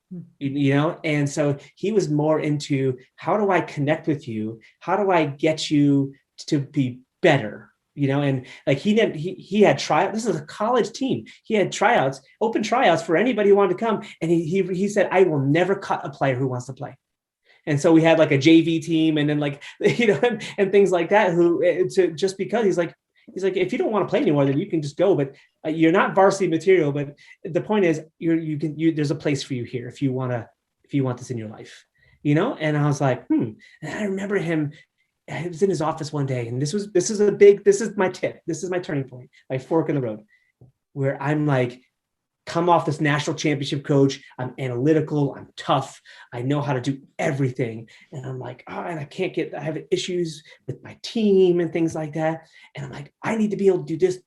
and so he was more into, how do I connect with you? How do I get you to be better? And like he had tryouts. This is a college team. He had tryouts, open tryouts for anybody who wanted to come. And he said, I will never cut a player who wants to play. And so we had like a JV team, and then and things like that, just because he's like, if you don't want to play anymore, then you can just go, but you're not varsity material. But the point is, there's a place for you here if you want this in your life, And I was like, And I remember him. I was in his office one day, and this is my tip. This is my turning point, my fork in the road, where I'm like, come off this national championship coach. I'm analytical. I'm tough. I know how to do everything. And I'm like, and I have issues with my team and things like that. And I'm like, I need to be able to do this.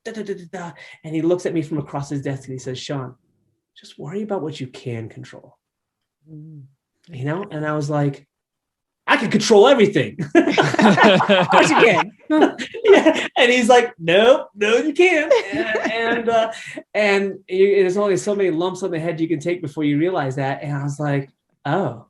And he looks at me from across his desk and he says, Sean, just worry about what you can control. And I was like, I can control everything. Of course you can. Yeah. And he's like, no, you can't. And there's only so many lumps on the head you can take before you realize that. And I was like, oh.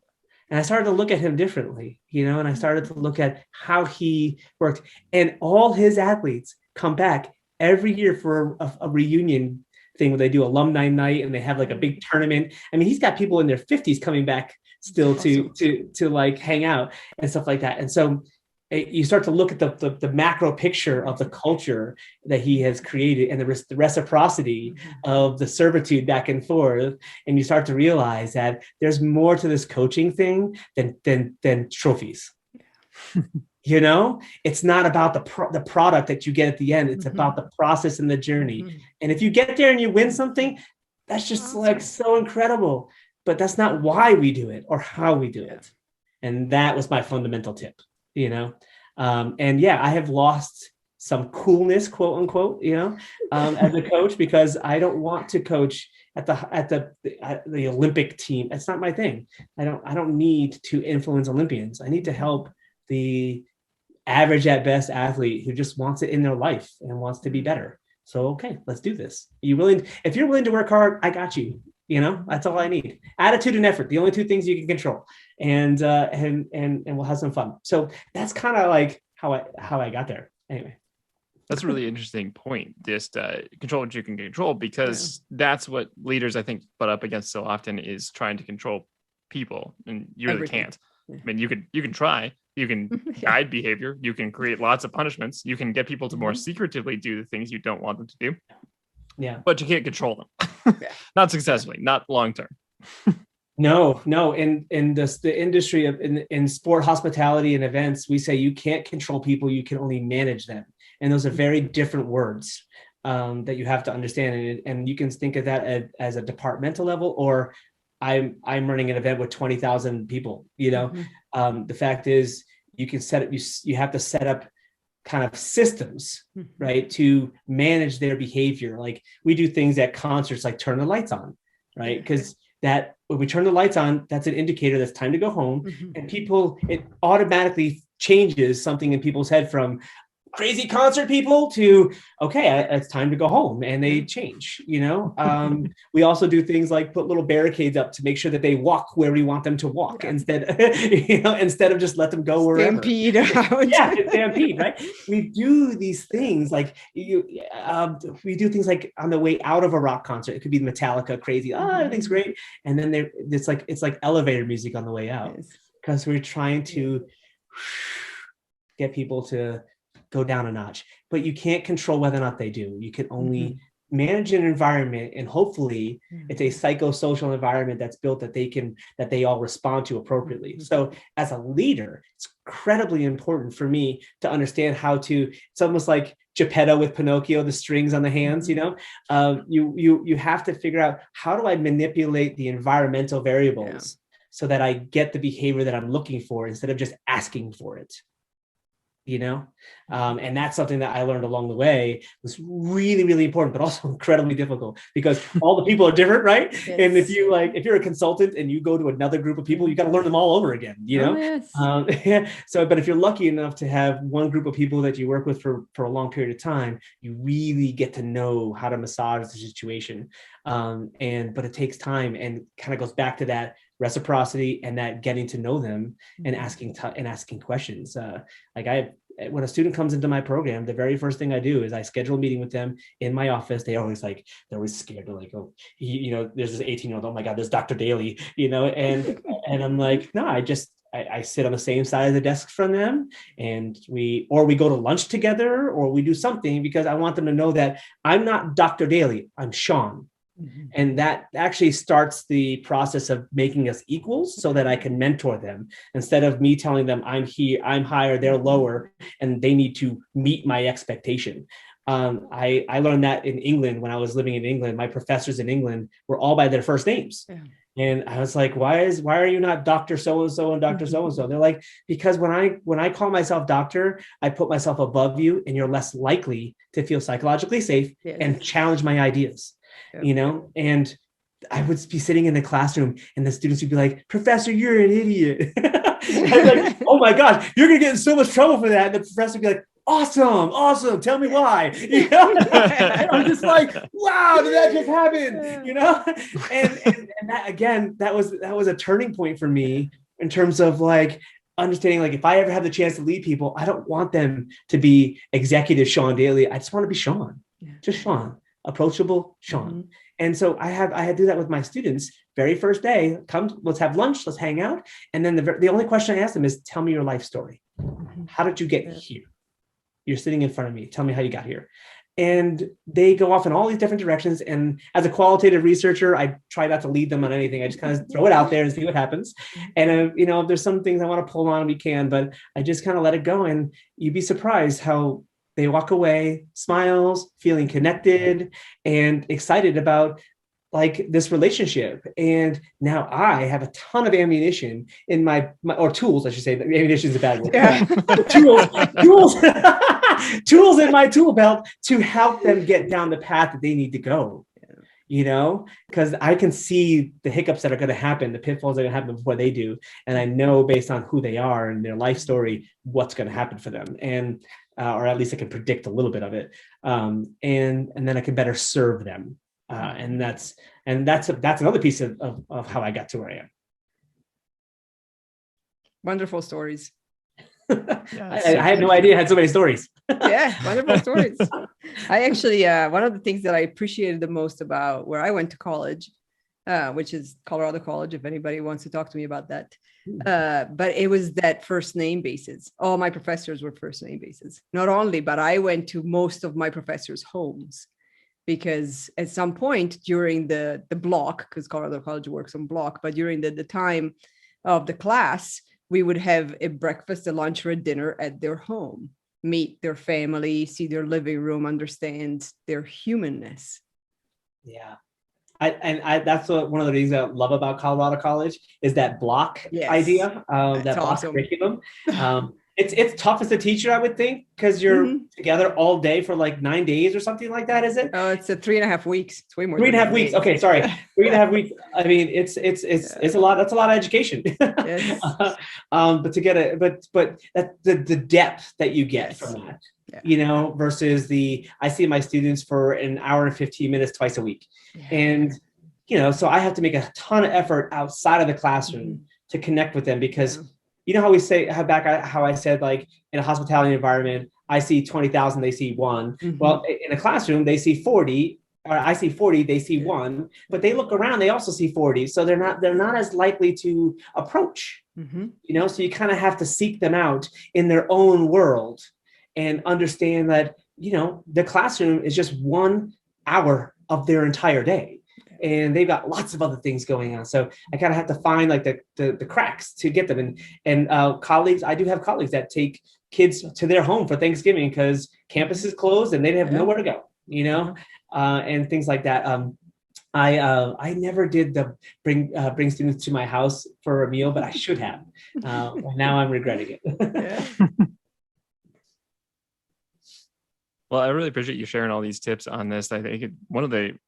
And I started to look at him differently, and I started to look at how he worked. And all his athletes come back every year for a reunion thing where they do alumni night and they have like a big tournament. I mean, he's got people in their 50s coming back still to like hang out and stuff like that. And so you start to look at the macro picture of the culture that he has created, and the reciprocity of the servitude back and forth. And you start to realize that there's more to this coaching thing than trophies. It's not about the product that you get at the end. It's about the process and the journey. And if you get there and you win something, that's just like so incredible. But that's not why we do it or how we do it. And that was my fundamental tip, and I have lost some coolness, quote unquote, as a coach, because I don't want to coach at the Olympic team. That's not my thing. I don't need to influence Olympians. I need to help the average at best athlete who just wants it in their life and wants to be better. So, okay, let's do this. If you're willing to work hard, I got you. That's all I need. Attitude and effort, the only two things you can control, and we'll have some fun. So that's kind of like how I got there. Anyway, that's a really interesting point. Just control what you can control, because that's what leaders, I think, butt up against so often, is trying to control people, and you really can't. I mean, you can try. You can guide behavior. You can create lots of punishments. You can get people to more secretively do the things you don't want them to do. Yeah, but you can't control them. Not successfully, not long term. No. In the industry of in sport, hospitality, and events, we say you can't control people; you can only manage them. And those are very different words that you have to understand. And you can think of that as a departmental level, or I'm running an event with 20,000 people. The fact is, you can set up. You have to set up kind of systems, right, to manage their behavior. Like we do things at concerts, like turn the lights on, right? Because that when we turn the lights on, that's an indicator that's time to go home. And it automatically changes something in people's head from crazy concert people to, okay, it's time to go home, and they change, We also do things like put little barricades up to make sure that they walk where we want them to walk instead of just let them go wherever. Stampede out. Stampede, right? We do these things like we do things like on the way out of a rock concert. It could be Metallica, crazy, everything's great. And then it's like elevator music on the way out, because we're trying to get people to go down a notch. But you can't control whether or not they do. You can only manage an environment, and hopefully it's a psychosocial environment that's built that they all respond to appropriately. So as a leader, it's incredibly important for me to understand how to, it's almost like Geppetto with Pinocchio, the strings on the hands, you have to figure out, how do I manipulate the environmental variables so that I get the behavior that I'm looking for instead of just asking for it. And that's something that I learned along the way, was really, really important, but also incredibly difficult, because all the people are different, right? Yes. And if you're a consultant and you go to another group of people, you got to learn them all over again, Yes. But if you're lucky enough to have one group of people that you work with for a long period of time, you really get to know how to massage the situation. But it takes time, and kind of goes back to that reciprocity and that getting to know them and asking questions. When a student comes into my program, the very first thing I do is I schedule a meeting with them in my office. They're always scared. They're like, oh, there's this 18-year-old. Oh my God, there's Dr. Daly, and I'm like, no, I sit on the same side of the desk from them, and we go to lunch together, or we do something, because I want them to know that I'm not Dr. Daly, I'm Sean. And that actually starts the process of making us equals, so that I can mentor them, instead of me telling them I'm higher, they're lower, and they need to meet my expectation. I learned that in England. When I was living in England, my professors in England were all by their first names. Yeah. And I was like, why are you not Dr. So-and-so and Dr. So-and-so? They're like, because when I call myself doctor, I put myself above you, and you're less likely to feel psychologically safe and challenge my ideas. And I would be sitting in the classroom, and the students would be like, Professor, you're an idiot. I was like, oh my gosh, you're going to get in so much trouble for that. And the professor would be like, awesome. Tell me why. And I'm just like, wow, did that just happen? And that, again, that was a turning point for me, in terms of understanding, if I ever have the chance to lead people, I don't want them to be executive Sean Daly. I just want to be Sean, just Sean. Approachable Sean. And so I had to do that with my students. Very first day, come, let's have lunch, let's hang out. And then the only question I ask them is, tell me your life story. How did you get here? You're sitting in front of me. Tell me how you got here. And they go off in all these different directions. And as a qualitative researcher, I try not to lead them on anything. I just kind of throw it out there and see what happens. And, if there's some things I want to pull on, we can, but I just kind of let it go. And you'd be surprised how they walk away, smiles, feeling connected and excited about this relationship. And now I have a ton of ammunition in my or tools, I should say. Ammunition is a bad word. Yeah. tools in my tool belt to help them get down the path that they need to go. Because I can see the hiccups that are going to happen, the pitfalls that are going to happen before they do. And I know, based on who they are and their life story, what's going to happen for them. And or at least I can predict a little bit of it. And then I can better serve them. And that's another piece of how I got to where I am. Wonderful stories. I had no idea I had so many stories. Yeah, wonderful stories. I actually, one of the things that I appreciated the most about where I went to college, which is Colorado College, if anybody wants to talk to me about that. But it was that first name basis. All my professors were first name basis. Not only, but I went to most of my professors' homes, because at some point during the block, because Colorado College works on block, but during the time of the class, we would have a breakfast, a lunch, or a dinner at their home, meet their family, see their living room, understand their humanness. Yeah. That's one of the things I love about Colorado College is that block idea, that block awesome. Curriculum. It's tough as a teacher, I would think, because you're together all day for 9 days or something like that. Is it? Oh, it's 3.5 weeks. It's way more. 3.5 weeks. Okay, sorry, 3.5 weeks. I mean, it's a lot. That's a lot of education. Yes. But to get it, but that the depth that you get from that. Yeah. Versus I see my students for an hour and 15 minutes twice a week. Yeah. And, so I have to make a ton of effort outside of the classroom to connect with them, because how we say, how I said, in a hospitality environment, I see 20,000, they see one. Well, in a classroom, they see 40, or I see 40, they see one, but they look around, they also see 40. So they're not as likely to approach, so you kind of have to seek them out in their own world and understand that, the classroom is just one hour of their entire day. And they've got lots of other things going on. So I kind of have to find like the cracks to get them. And colleagues, I do have colleagues that take kids to their home for Thanksgiving because campus is closed and they have nowhere to go, you know, and things like that. I never did the bring students to my house for a meal, but I should have. Now I'm regretting it. Well, I really appreciate you sharing all these tips on this. I think one of the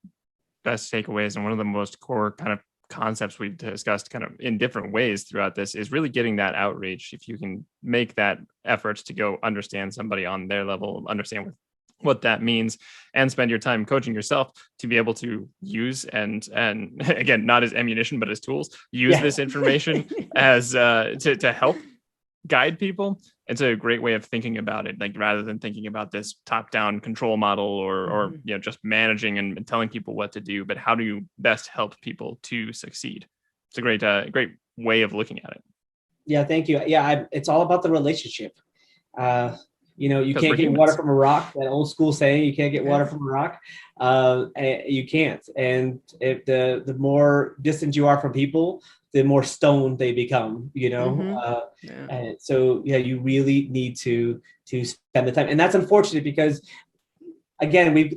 best takeaways and one of the most core kind of concepts we've discussed kind of in different ways throughout this is really getting that outreach. If you can make that efforts to go understand somebody on their level, understand what that means, and spend your time coaching yourself to be able to use and again, not as ammunition, but as tools, use this information as to help guide people. It's a great way of thinking about it, like rather than thinking about this top-down control model or you know, just managing and telling people what to do, but how do you best help people to succeed? It's a great way of looking at it. Yeah, thank you. Yeah, it's all about the relationship. You know, you can't get water from a rock. That old school saying, you can't get water from a rock. You can't. And if the more distant you are from people, the more stoned they become, you know? And so, yeah, you really need to spend the time. And that's unfortunate because, again,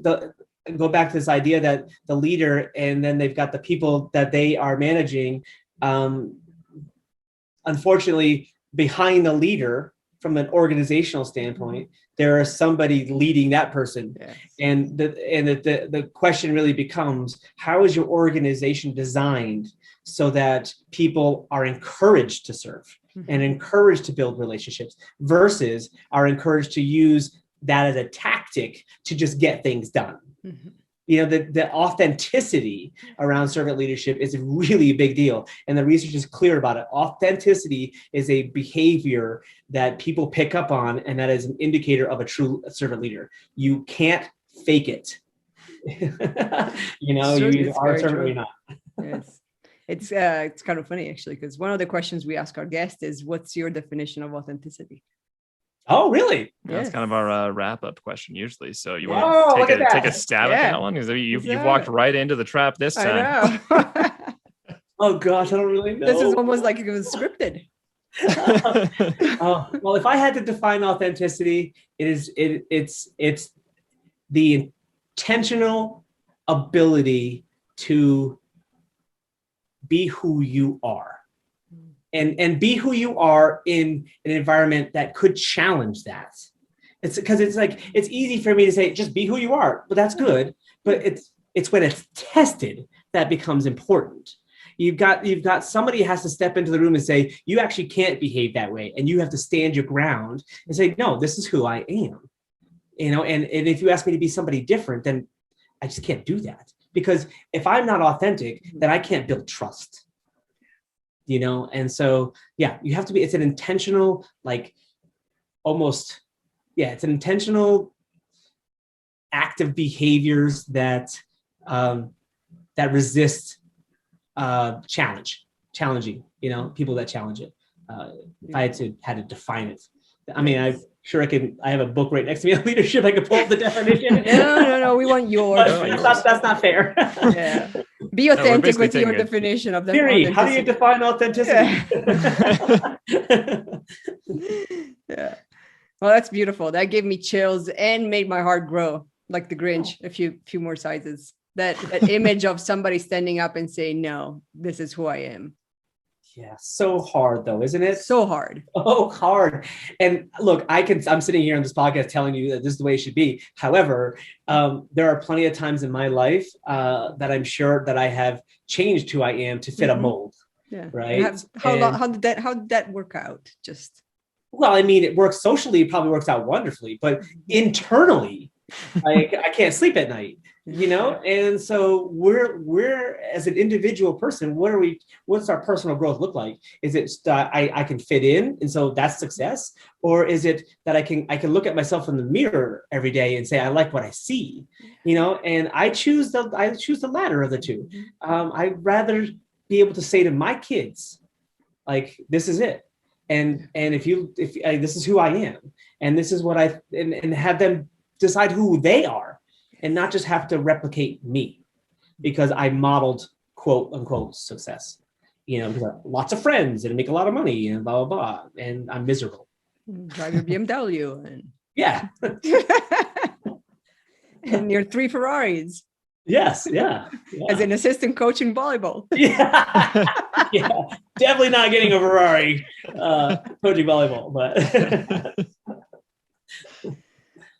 go back to this idea that the leader and then they've got the people that they are managing. Unfortunately, behind the leader, from an organizational standpoint, there is somebody leading that person. And the question really becomes, how is your organization designed so that people are encouraged to serve and encouraged to build relationships versus are encouraged to use that as a tactic to just get things done? You know, the authenticity around servant leadership is really a big deal. And the research is clear about it. Authenticity is a behavior that people pick up on, and that is an indicator of a true servant leader. You can't fake it. You know, you either are a servant or you're not. Yes. It's kind of funny, actually, because one of the questions we ask our guests is, what's your definition of authenticity? Oh, really? Yeah, that's kind of our wrap-up question usually. So you want to take a stab at that one? Because you've walked right into the trap this time. I know. Oh gosh, I don't really know. This is almost like it was scripted. Well, if I had to define authenticity, it's the intentional ability to be who you are. And be who you are in an environment that could challenge that. It's because it's easy for me to say, just be who you are, but that's good. But it's when it's tested that becomes important. You've got somebody has to step into the room and say, you actually can't behave that way. And you have to stand your ground and say, no, this is who I am. You know, and if you ask me to be somebody different, then I just can't do that. Because if I'm not authentic, then I can't build trust. You know, and so, yeah, you have to be, it's an intentional, like it's an intentional active behaviors that resist challenging, you know, people that challenge it. If I had to define it, I mean, I have a book right next to me on leadership. I could pull up the definition. No, we want yours. That's not fair. Yeah. Be authentic with your definition of the Theory. How do you define authenticity? Yeah. Well, that's beautiful. That gave me chills and made my heart grow like the Grinch a few more sizes. That image of somebody standing up and saying, no, this is who I am. Yeah, so hard though, isn't it? So hard. Oh, hard. And look, I'm sitting here on this podcast telling you that this is the way it should be. However, there are plenty of times in my life that I'm sure that I have changed who I am to fit a mold. Yeah. Right. How did that work out? Well, I mean, it works socially, it probably works out wonderfully, but internally, I can't sleep at night. You know, and so we're as an individual person, what's our personal growth look like? Is it I can fit in, and so that's success, or is it that I can look at myself in the mirror every day and say I like what I see, you know? And I choose the latter of the two. I'd rather be able to say to my kids, like, this is it, and if this is who I am, and this is what and have them decide who they are. and not just have to replicate me because I modeled quote unquote success. Because I have lots of friends and make a lot of money and blah, blah, blah. And I'm miserable. Drive your BMW and Yeah. and your 3 Ferraris. Yes. Yeah. As an assistant coach in volleyball. Yeah. Yeah. Definitely not getting a Ferrari coaching volleyball, but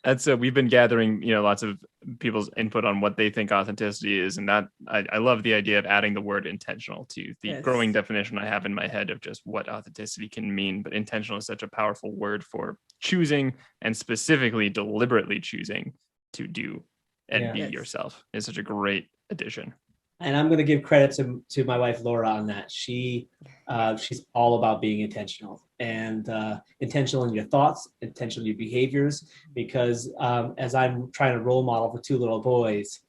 That's we've been gathering, lots of people's input on what they think authenticity is. And that I love the idea of adding the word intentional to the growing definition I have in my head of just what authenticity can mean. But intentional is such a powerful word for choosing, and specifically deliberately choosing to do and be yourself. It's such a great addition. And I'm going to give credit to my wife, Laura, on that. She's all about being intentional and intentional in your thoughts, intentional in your behaviors, because as I'm trying to role model for 2 little boys,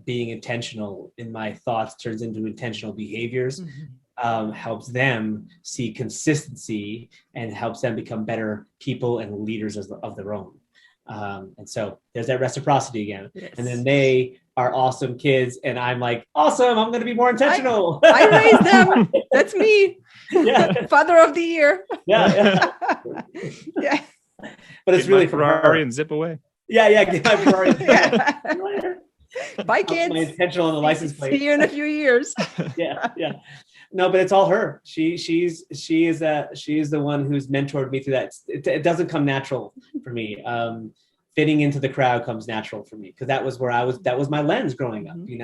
being intentional in my thoughts turns into intentional behaviors, helps them see consistency and helps them become better people and leaders of their own. And so there's that reciprocity again. Yes. And then they are awesome kids. And I'm like, awesome. I'm going to be more intentional. I raised them. That's me. Yeah. Father of the year. Yeah. Yeah. But it's really Ferrari and zip away. Yeah. Get my Ferrari. Bye, kids. My intentional on the license plate. See you in a few years. Yeah. No, but it's all her. She is the one who's mentored me through that. It doesn't come natural for me. Fitting into the crowd comes natural for me because that was where I was. That was my lens growing up. You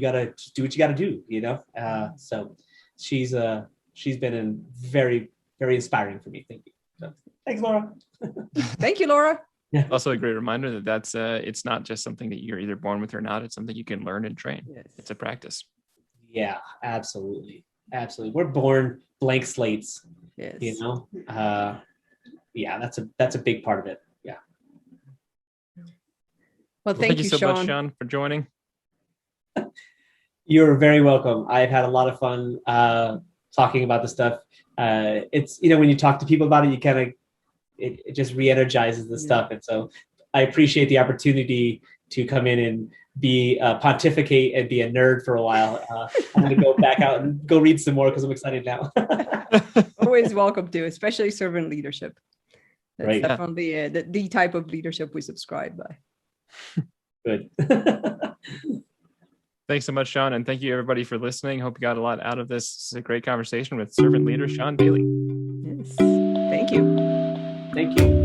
gotta do what you gotta do. So she's been very, very inspiring for me. Thank you. So, thanks, Laura. Thank you, Laura. Yeah. Also a great reminder that's it's not just something that you're either born with or not. It's something you can learn and train. Yes. It's a practice. Yeah, absolutely. We're born blank slates. Yes. Yeah, that's a big part of it. Yeah. Well, thank you so much, Sean, for joining. You're very welcome. I've had a lot of fun talking about this stuff. It's when you talk to people about it, you kind of it just re-energizes the stuff, and so I appreciate the opportunity to come in and be pontificate and be a nerd for a while. I'm going to go back out and go read some more because I'm excited now. Always welcome to, especially servant leadership. That's right. Definitely the type of leadership we subscribe by. Good. Thanks so much, Sean. And thank you, everybody, for listening. Hope you got a lot out of this. This is a great conversation with servant leader Sean Daly. Yes. Thank you. Thank you.